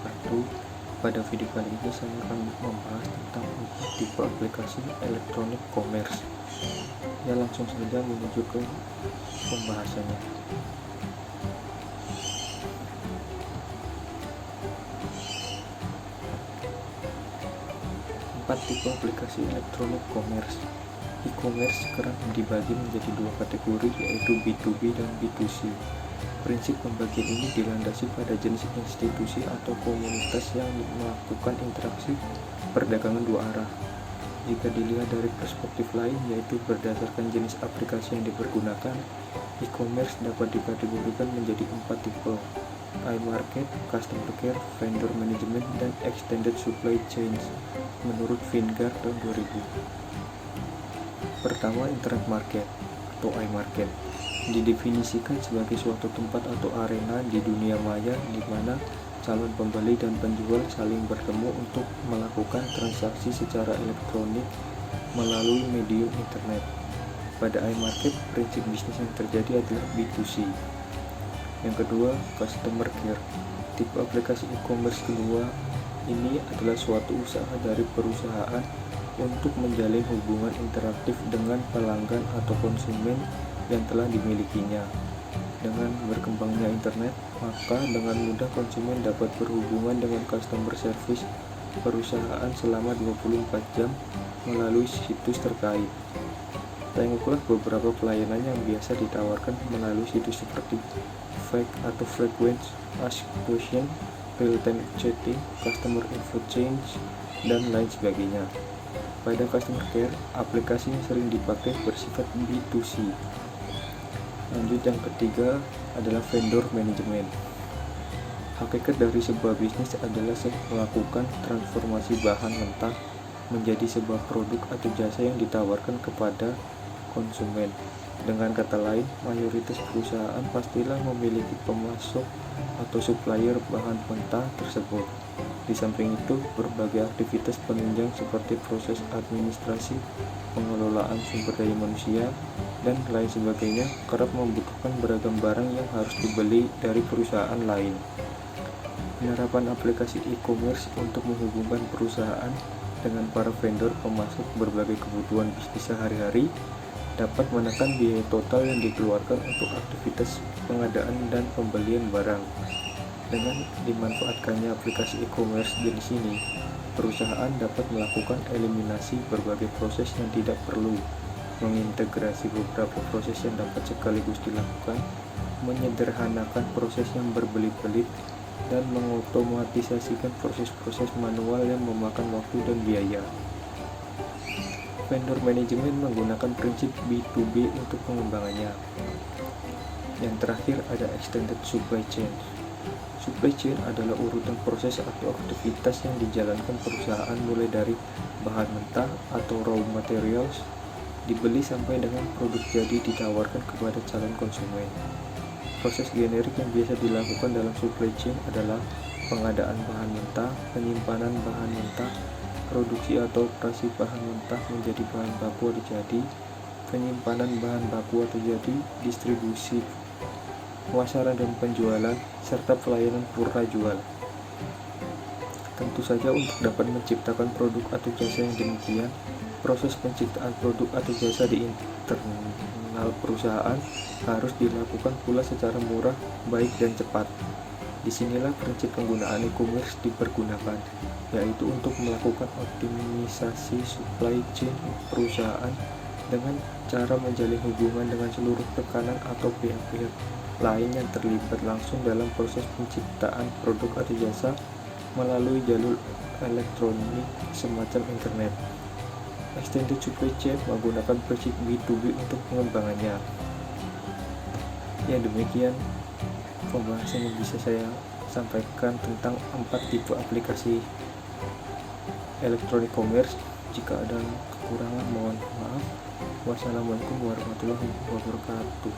wabarakatuh. Pada video kali ini saya akan membahas tentang 4 tipe aplikasi elektronik commerce. Ya, langsung saja menuju ke pembahasannya. Empat tipe aplikasi elektronik commerce. E-commerce kerap dibagi menjadi dua kategori, yaitu B2B dan B2C. Prinsip pembagian ini dilandasi pada jenis institusi atau komunitas yang melakukan interaksi perdagangan dua arah. Jika dilihat dari perspektif lain, yaitu berdasarkan jenis aplikasi yang dipergunakan, e-commerce dapat dikategorikan menjadi 4 tipe: iMarket, Customer Care, Vendor Management, dan Extended Supply Chains menurut Vingar tahun 2000. Pertama, Internet Market atau iMarket didefinisikan sebagai suatu tempat atau arena di dunia maya di mana calon pembeli dan penjual saling bertemu untuk melakukan transaksi secara elektronik melalui medium internet. Pada iMarket, prinsip bisnis yang terjadi adalah B2C. Yang kedua, Customer Care. Tipe aplikasi e-commerce kedua ini adalah suatu usaha dari perusahaan untuk menjalin hubungan interaktif dengan pelanggan atau konsumen yang telah dimilikinya. Dengan berkembangnya internet, maka dengan mudah konsumen dapat berhubungan dengan customer service perusahaan selama 24 jam melalui situs terkait. Tengoklah beberapa pelayanan yang biasa ditawarkan melalui situs seperti Fake atau Frequent Ask Question, Real-Time Chatting, Customer Info Change, dan lain sebagainya. Pada Customer Care, aplikasi yang sering dipakai bersifat B2C. Lanjut, yang ketiga adalah Vendor Management. Hakikat dari sebuah bisnis adalah melakukan transformasi bahan mentah menjadi sebuah produk atau jasa yang ditawarkan kepada konsumen. Dengan kata lain, mayoritas perusahaan pastilah memiliki pemasok atau supplier bahan mentah tersebut. Di samping itu, berbagai aktivitas penunjang seperti proses administrasi, pengelolaan sumber daya manusia, dan lain sebagainya kerap membutuhkan beragam barang yang harus dibeli dari perusahaan lain. Penerapan aplikasi e-commerce untuk menghubungkan perusahaan dengan para vendor pemasok berbagai kebutuhan bisnis sehari-hari dapat menekan biaya total yang dikeluarkan untuk aktivitas pengadaan dan pembelian barang. Dengan dimanfaatkannya aplikasi e-commerce jenis ini, perusahaan dapat melakukan eliminasi berbagai proses yang tidak perlu, mengintegrasi beberapa proses yang dapat sekaligus dilakukan, menyederhanakan proses yang berbelit-belit, dan mengotomatisasikan proses-proses manual yang memakan waktu dan biaya. Vendor Management menggunakan prinsip B2B untuk pengembangannya. Yang terakhir ada Extended Supply Chain. Supply chain adalah urutan proses atau aktivitas yang dijalankan perusahaan mulai dari bahan mentah atau raw materials dibeli sampai dengan produk jadi ditawarkan kepada calon konsumen. Proses generik yang biasa dilakukan dalam supply chain adalah pengadaan bahan mentah, penyimpanan bahan mentah, produksi atau operasi bahan mentah menjadi bahan baku atau jadi, penyimpanan bahan baku atau jadi, distribusi, pemasaran dan penjualan, serta pelayanan purna jual. Tentu saja untuk dapat menciptakan produk atau jasa yang demikian, proses penciptaan produk atau jasa di internal perusahaan harus dilakukan pula secara murah, baik dan cepat. Disinilah prinsip penggunaan e-commerce dipergunakan, yaitu untuk melakukan optimisasi supply chain perusahaan dengan cara menjalin hubungan dengan seluruh tekanan atau pihak-pihak lain yang terlibat langsung dalam proses penciptaan produk atau jasa melalui jalur elektronik semacam internet. Extended Supply Chain menggunakan prinsip B2B untuk pengembangannya. Ya, demikian pembahasan yang bisa saya sampaikan tentang 4 tipe aplikasi elektronik commerce. Jika ada kekurangan, mohon maaf. Wassalamualaikum warahmatullahi wabarakatuh.